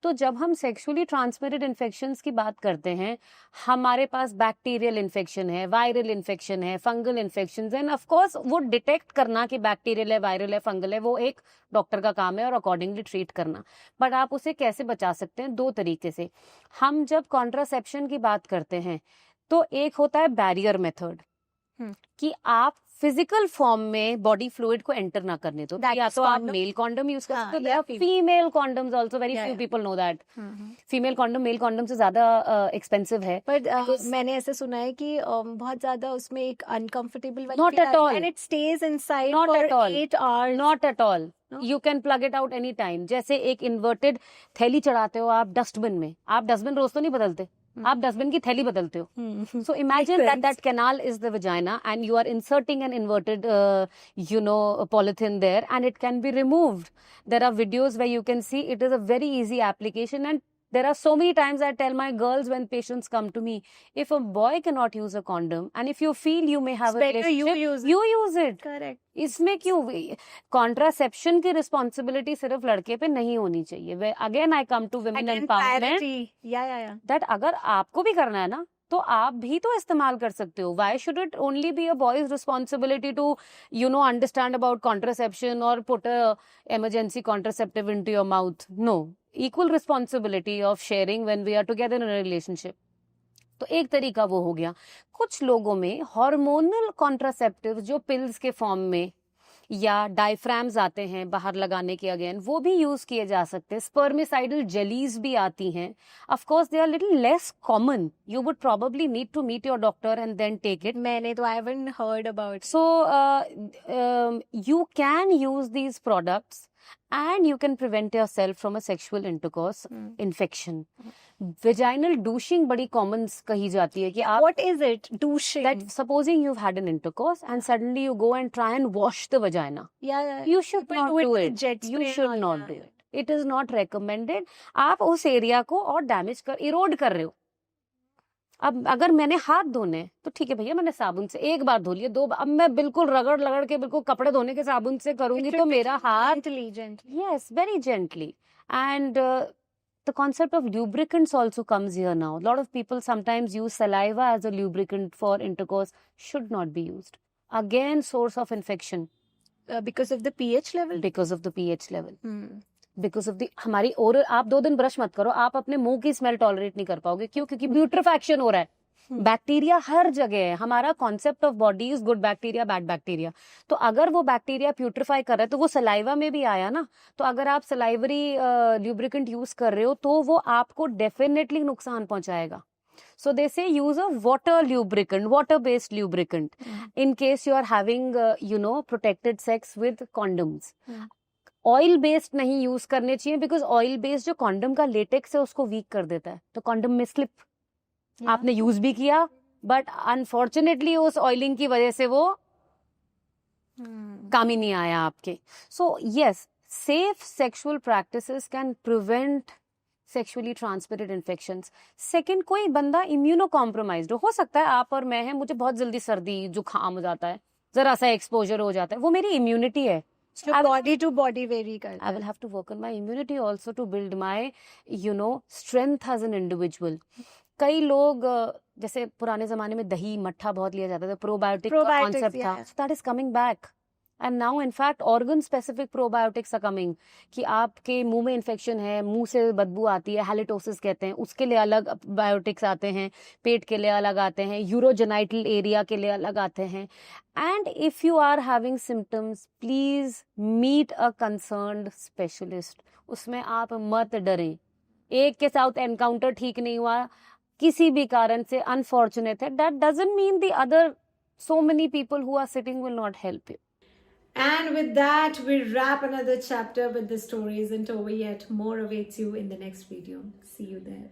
तो जब हम सेक्सुअली ट्रांसमिटेड इन्फेक्शंस की बात करते हैं, हमारे पास बैक्टीरियल इन्फेक्शन है, वायरल इन्फेक्शन है, फंगल इन्फेक्शंस हैं, ऑफ कोर्स वो डिटेक्ट करना कि बैक्टीरियल है, वायरल है, फंगल है, वो एक डॉक्टर का काम है और अकॉर्डिंगली ट्रीट करना। बट आप उसे कैसे बचा सकते हैं? 2 तरीके से। हम जब कॉन्ट्रासेप्शन की बात करते हैं तो एक होता है बैरियर मेथड, कि आप फिजिकल फॉर्म में बॉडी फ्लूइड को एंटर ना करने दो। या तो आप मेल कॉन्डम यूज कर सकते हो, female condoms also, very few people know that female condom male condom से ज्यादा एक्सपेंसिव है। बट मैंने ऐसे सुना है कि बहुत ज्यादा उसमें एक uncomfortable not at all, and it stage inside not for at all, 8 hours. Not at all, you can plug it out any time. जैसे एक इन्वर्टेड थैली चढ़ाते हो आप डस्टबिन में, आप डस्टबिन रोज तो नहीं बदलते, आप डस्टबिन की थैली बदलते हो। So imagine that canal is the vagina and you are inserting an inverted polythene there, and it can be removed. There are videos where you can see it is a very easy application, and there are so many times I tell my girls when patients come to me, if a boy cannot use a condom and if you feel you may have a relationship, you use it. Correct. इसमें क्यों contraception की responsibility सिर्फ लड़के पे नहीं होनी चाहिए। Again I come to women empowerment, that अगर आपको भी करना है ना तो आप भी तो इस्तेमाल कर सकते हो। Why should it only be a boy's responsibility to understand about contraception और put a emergency contraceptive into your mouth? No, equal responsibility of sharing when we are together in a relationship. तो एक तरीका वो हो गया। कुछ लोगों में हार्मोनल कॉन्ट्रासेप्टिव जो पिल्स के फॉर्म में या डायफ्राम्स आते हैं बाहर लगाने के, अगेन वो भी यूज किए जा सकते हैं। स्पर्मिसाइडल जेलीज भी आती हैं। Of course they are little less common, you would probably need to meet your doctor and then take it. मैंने तो I haven't heard about. So you can use these products and you can prevent yourself from a sexual intercourse infection. Vaginal douching बड़ी common कही जाती है कि आप, what is it douching? That supposing you've had an intercourse and suddenly you go and try and wash the vagina. Yeah. You should not do it. You should not do it. It is not recommended. आप उस area को और damage कर, इरोड कर रहे हो। अब अगर मैंने हाथ धोने तो ठीक है भैया, मैंने साबुन से एक बार धो लिए, 2 बार, अब मैं बिल्कुल रगड़ के बिल्कुल कपड़े धोने के साबुन से करूंगी तो मेरा हाथ, yes, very gently. And the concept of lubricants also comes here now. A lot of people sometimes use saliva as a lubricant for intercourse. Should not be used. Again, source of infection. Because of the pH level? Because of the pH level. Because of the हमारी oral, आप 2 दिन brush मत करो, आप अपने मुंह की smell tolerate नहीं कर पाओगे। क्यों? क्योंकि ब्यूट्रिफैक्शन हो रहा है। बैक्टीरिया हर जगह है। हमारा concept of body is good bacteria, bad bacteria. तो अगर वो बैक्टीरिया प्यूट्रिफाई कर रहा है तो वो सलाइवा में भी आया ना। तो अगर आप सलाइवरी ल्यूब्रिकेंट यूज कर रहे हो तो वो आपको डेफिनेटली नुकसान पहुंचाएगा। So they say use a water lubricant, water-based lubricant, in case you are having, protected sex with condoms. Oil based नहीं यूज करने चाहिए, बिकॉज ऑयल बेस्ड जो कॉन्डम का लेटेक्स है उसको वीक कर देता है। तो कॉन्डम में स्लिप आपने यूज भी किया, बट अनफॉर्चुनेटली उस ऑयलिंग की वजह से वो काम ही नहीं आया आपके। So yes, safe sexual practices can prevent sexually transmitted infections. Second, कोई बंदा इम्यूनो कॉम्प्रोमाइज्ड हो सकता है, आप और मैं हैं, मुझे बहुत जल्दी सर्दी जुकाम हो जाता है, जरा सा एक्सपोजर हो जाता है, वो मेरी इम्यूनिटी है। So body to body vary करता है। I will have to work on my immunity also to build my, strength as an individual. कई लोग, जैसे पुराने जमाने में दही मट्ठा बहुत लिया जाता था, प्रोबायोटिक का कॉन्सेप्ट था, that is coming back. And now in fact organ specific probiotics are coming, कि आपके मुंह में इन्फेक्शन है, मुंह से बदबू आती है, हैलिटोसिस कहते हैं, उसके लिए अलग बायोटिक्स आते हैं, पेट के लिए अलग आते हैं, यूरोजेनाइटल एरिया के लिए अलग आते हैं। And if you are having symptoms, please meet a concerned specialist. उसमें आप मत डरें। एक के साथ एनकाउंटर ठीक नहीं हुआ, किसी भी कारण से अनफॉर्चुनेट है, that doesn't mean the other so many people who are sitting will not help you. And with that, we wrap another chapter, but the story isn't over yet. More awaits you in the next video. See you there.